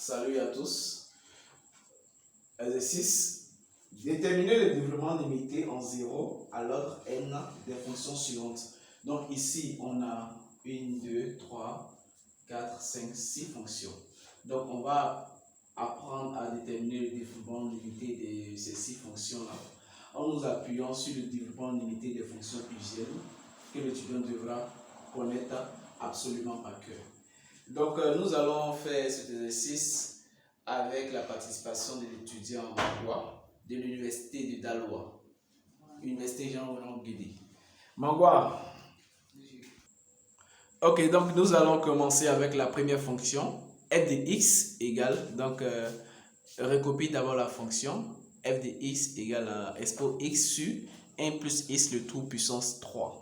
Salut à tous. Exercice. Déterminer le développement limité en 0 à l'ordre n des fonctions suivantes. Donc ici, on a 1, 2, 3, 4, 5, 6 fonctions. Donc on va apprendre à déterminer le développement limité de ces 6 fonctions-là en nous appuyant sur le développement limité des fonctions usuelles que l'étudiant devra connaître absolument par cœur. Donc nous allons faire cet exercice avec la participation de l'étudiant Mangwa de l'université de Daloa, Université Jean-René Guédé. Mangwa. Ok, donc nous allons commencer avec la première fonction, f de x égale, donc recopie d'abord la fonction, f de x égale à expo x sur 1 plus x le tout puissance 3.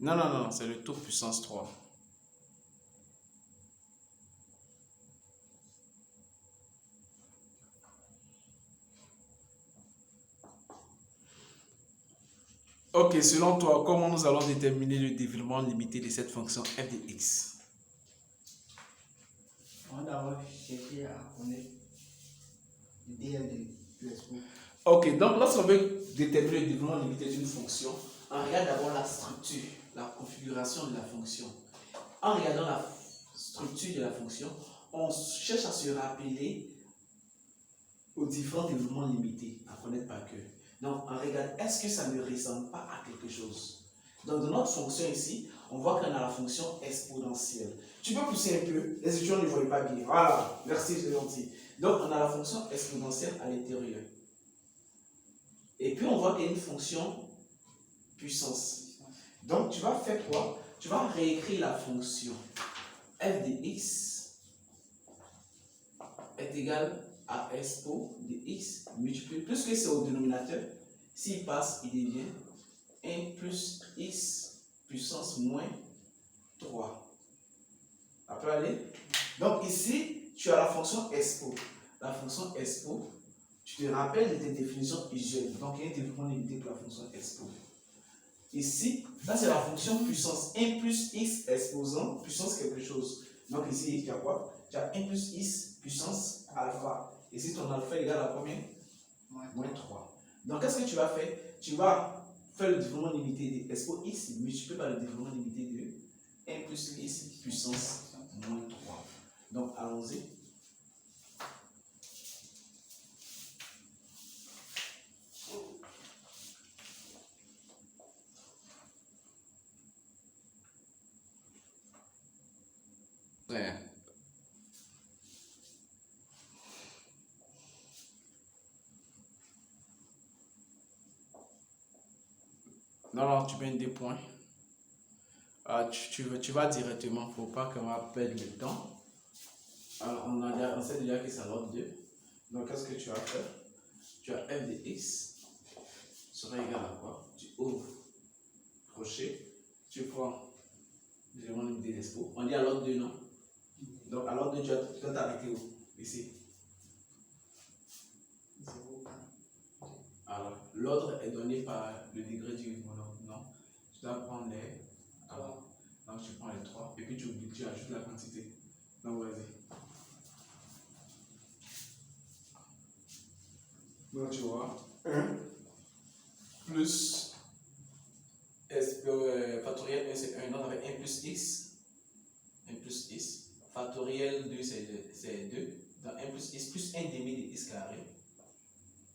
Non, c'est le tout puissance 3. Ok, selon toi, comment nous allons déterminer le développement limité de cette fonction f de x? On va d'abord chercher à connaître le dl de l'expo. Ok, donc lorsqu'on veut déterminer le développement limité d'une fonction, on regarde d'abord la structure, la configuration de la fonction. En regardant la structure de la fonction, on cherche à se rappeler aux différents développements limités à connaître par cœur. Donc, on regarde, est-ce que ça ne ressemble pas à quelque chose? Donc, dans notre fonction ici, on voit qu'on a la fonction exponentielle. Tu peux pousser un peu, les étudiants ne voient pas bien. Voilà, merci, c'est gentil. Donc, on a la fonction exponentielle à l'intérieur. Et puis, on voit qu'il y a une fonction puissance. Donc, tu vas faire quoi? Tu vas réécrire la fonction f de x est égal à expo de x multiplié, puisque c'est au dénominateur, s'il passe, il devient 1 plus x puissance moins 3. Après aller. Donc ici, tu as la fonction expo. La fonction expo, tu te rappelles de tes définitions usuelles. Donc il y a un développement limité pour la fonction expo. Ici, là c'est la fonction puissance. 1 plus x exposant puissance quelque chose. Donc ici, tu as quoi? Tu as 1 plus x puissance alpha. Ici, ton alpha est égal à combien? Moins 3. Donc, qu'est-ce que tu vas faire? Tu vas faire le développement limité de expo x multiplié par le développement limité de 1 plus x puissance moins 3. Donc, allons-y. Ouais. Non, tu mets des points. Tu vas directement, il ne faut pas qu'on va perdre le temps. Alors, on sait déjà que c'est l'ordre 2. Donc, qu'est-ce que tu vas faire? Tu as f de x sera égal à quoi? Tu ouvres crochet, tu prends le développement limité d'expo. On dit à l'ordre 2, non? Donc, à l'ordre 2, tu dois t'arrêter où? Ici. Alors, l'ordre est donné par le degré du monome, non? Tu dois prendre les 3. Donc, tu prends les 3 et puis tu ajoutes la quantité. Donc, vas-y. Donc, tu vois, 1 plus factoriel 1, c'est 1. Donc, avec 1 plus x. 1 plus x. Factoriel 2, c'est 2. Donc, 1 plus x plus 1 demi de x carré.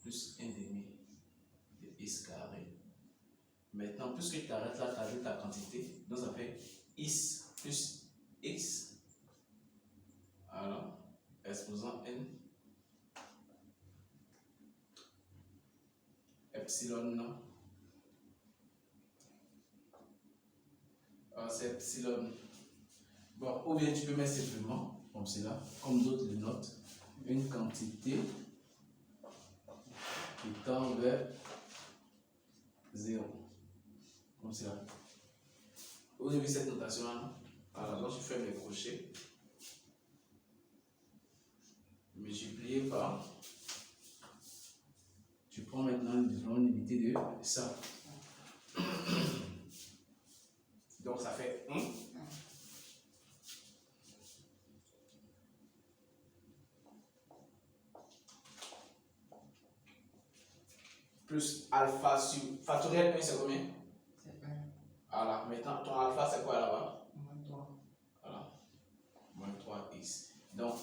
Plus 1 demi de x carré. Maintenant, puisque tu t'arrêtes là, tu ajoutes la quantité. Donc, ça fait x plus x. Alors, exposant n. Epsilon. C'est epsilon. Bon, ou bien tu peux mettre simplement, comme cela, comme d'autres le notent, une quantité qui tend vers 0. Comme cela. Vous avez vu cette notation-là? Alors, donc je fais mes crochets. multiplié par, tu prends maintenant le nombre limité de ça. Donc ça fait 1. Plus alpha sur factoriel 1, c'est combien? C'est 1. Voilà, maintenant ton alpha c'est quoi là-bas? Moins 3. Voilà, moins 3x. Donc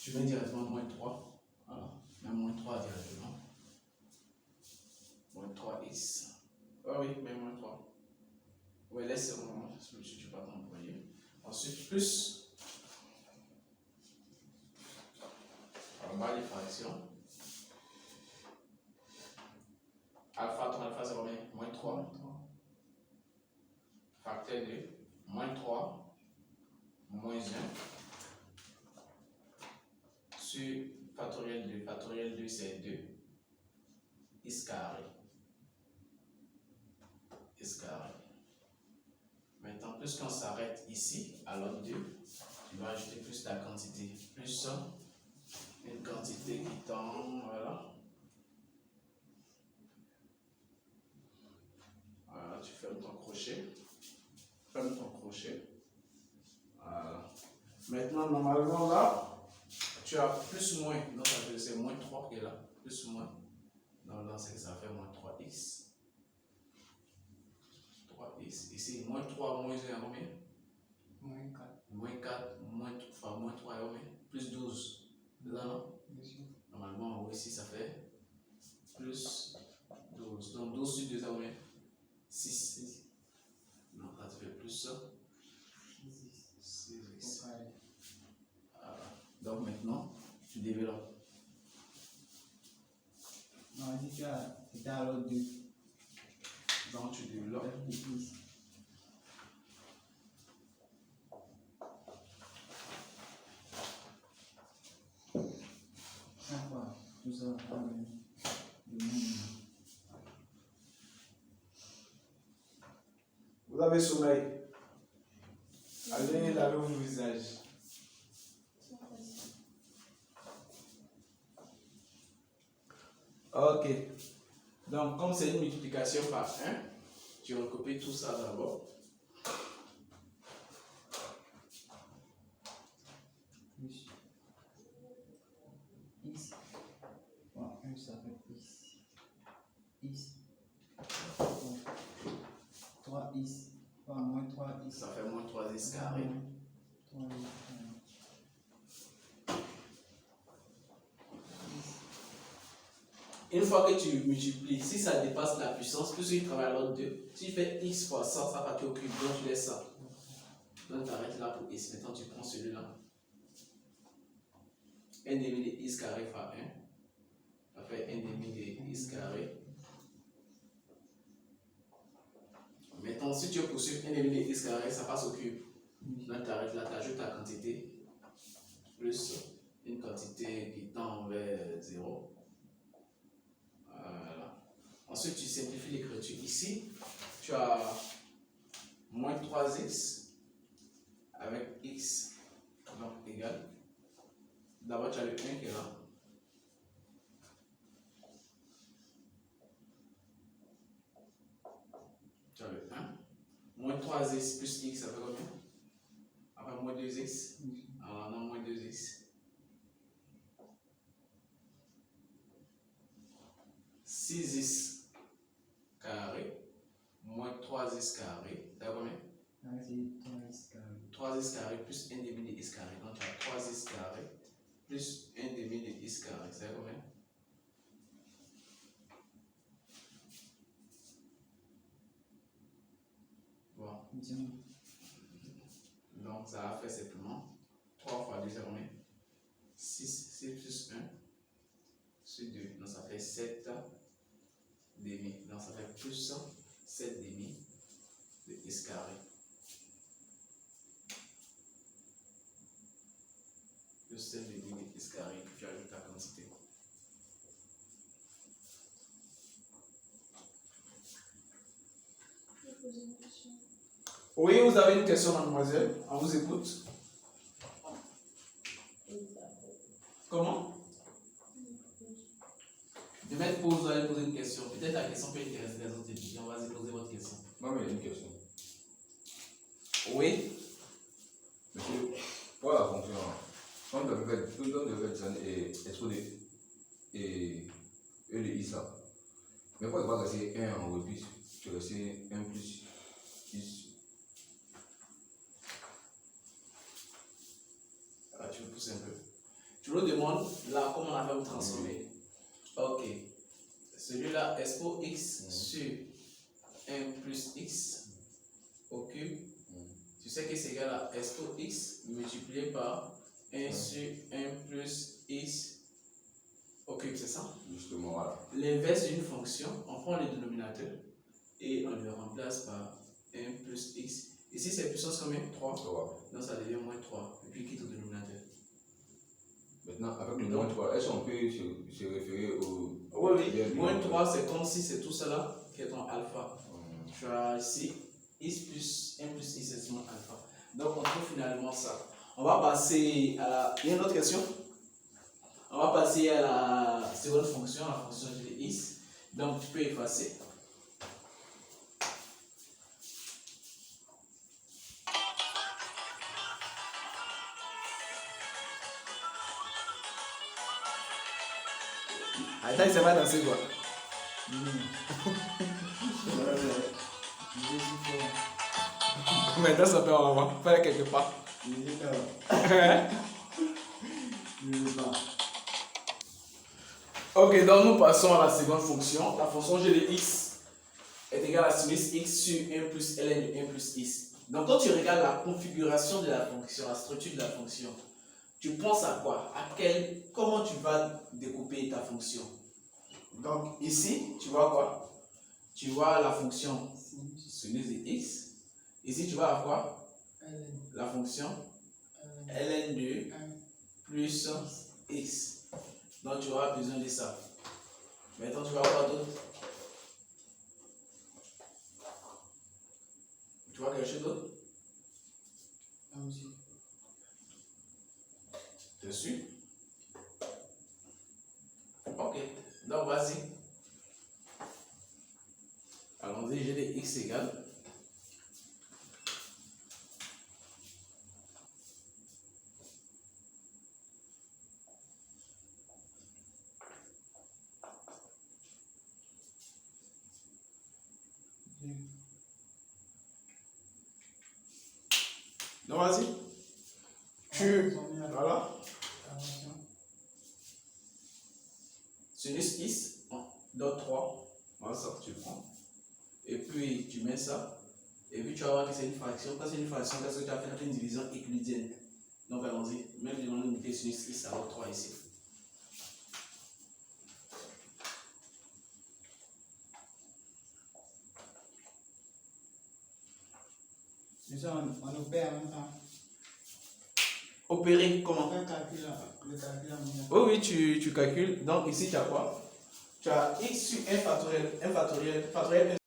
tu mets directement moins 3. Voilà, même moins 3 directement. Moins 3x. Ah oui, même moins 3. Oui, laisse ce moment, si tu pas t'employer. Ensuite, plus. On va les fractions. Alpha, ton alpha c'est combien? Moins 3. Facteur de moins 3, moins 1. Sur factoriel 2. Factoriel 2 c'est 2. X carré. X carré. Maintenant, plus qu'on s'arrête ici, à l'autre 2, tu vas ajouter plus ta quantité. Plus une quantité qui tend, voilà. Voilà, tu fermes ton crochet. Ferme ton crochet. Voilà. Maintenant, normalement là, tu as plus moins. Donc, c'est moins 3 qui est là. Plus moins. Donc là, c'est que ça fait moins 3x. 3x. Ici, moins 3, moins 1, combien? Moins 4. Moins 4, moins 3 est combien? Plus 12. C'est ça, non? Bien sûr. Normalement, ici, ça fait plus 12. Donc 12 sur 2, ça combien? 6. Donc là, tu fais plus ça. 6x. Voilà. Donc maintenant, tu développes. Non, on dit que c'était à l'autre 2. Donc tu développes. Tout ça, vous avez sommeil. Allez laver vos visages. Ok. Donc, comme c'est une multiplication par 1, tu recopies tout ça d'abord. Plus x. Bon, 1 ça fait x. X. 3x. Enfin, moins 3x. Ça fait moins 3x carré. 3x. Une fois que tu multiplies, si ça dépasse la puissance, plus tu travailles à l'autre 2, si tu fais x fois 100, ça va partir au cube, donc tu laisses ça. Donc tu arrêtes là pour x. Maintenant tu prends celui-là. 1 demi de x carré fois 1. Ça fait 1 demi de x carré. Maintenant, si tu veux poursuivre 1 demi de x carré, ça passe au cube. Donc tu arrêtes là, tu ajoutes ta quantité. Plus une quantité qui tend vers 0. Voilà. Ensuite, tu simplifies l'écriture. Ici, tu as moins 3x avec x, donc égal. D'abord, tu as le 1 qui est là. Tu as le 1. Moins 3x plus x, ça fait combien? Après, moins 2x. Alors, non, moins 2x. 6x carré moins 3x carré, c'est combien? C'est 3x carré. 3x carré plus 1 demi de x carré. Donc tu as 3x carré plus 1 demi de x carré, c'est combien? Bon. Donc ça a fait simplement 3 fois 2, c'est combien? 6, 6 plus 1 sur 2. Donc ça fait 7 demi. Donc ça fait plus 7 demi de x carré. Plus 7 demi de x carré, puis tu ajoutes ta quantité. Je vais poser une question. Oui, vous avez une question, mademoiselle? On vous écoute. Comment? De mettre pause, vous allez poser une question. Peut-être la question peut intéresser les autres étudiants. Vas-y, posez votre question. Non, mais il y a une question. Oui. Monsieur, pour la fonction, quand vous avez fait exposer et E de I ça, mais pourquoi pas rester 1 en repli, tu restes 1 plus 10. Ah, tu veux pousser un peu. Tu me demandes là comment on a fait pour transformer. Ok. Celui-là, expo x sur 1 plus x au cube. Tu sais que c'est égal à expo x multiplié par 1 sur 1 plus x au cube, c'est ça? Justement, voilà. L'inverse d'une fonction, on prend le dénominateur et on le remplace par 1 plus x. Ici, c'est puissance combien? 3. 3. Donc ça devient moins 3. Et puis quitte au dénominateur. Maintenant, avec le moins 3, est-ce qu'on peut se référer au. Oui, moins 3, c'est comme si c'est tout cela qui est en alpha. Tu as ici x plus 1 plus x, c'est seulement alpha. Donc on trouve finalement ça. On va passer à la. Il y a une autre question? On va passer à la seconde fonction, la fonction de x. Donc tu peux effacer. Attends, il s'est pas danser quoi? Maintenant ça peut avoir. Faire quelque part. Ok, donc nous passons à la seconde fonction. La fonction g de x est égale à sinus x sur 1 plus ln de 1 plus x. Donc quand tu regardes la configuration de la fonction, la structure de la fonction, tu penses à quoi? Comment tu vas découper ta fonction? Donc ici, tu vois quoi? Tu vois la fonction sinus de x. Ici, tu vois à quoi? La fonction ln de plus x. Donc tu auras besoin de ça. Maintenant, tu vas voir d'autre. Tu vois quelque chose d'autre? Je suis. Ok. Donc vas-y. Allons-y, j'ai des x égale. Donc vas-y. Voilà. Sinus x, donc 3. Voilà ça, tu prends. Et puis tu mets ça. Et puis tu vas voir que c'est une fraction. Quand c'est une fraction, qu'est-ce que tu as fait? Tu as fait une division euclidienne. Donc allons-y. Même devant l'unité sinus x, alors 3 ici. On opère en même temps. Opérer comment? On calcule le calcul en même temps. Oui, tu calcules. Donc ici tu as quoi? Tu as x sur 1 factoriel. 1 factoriel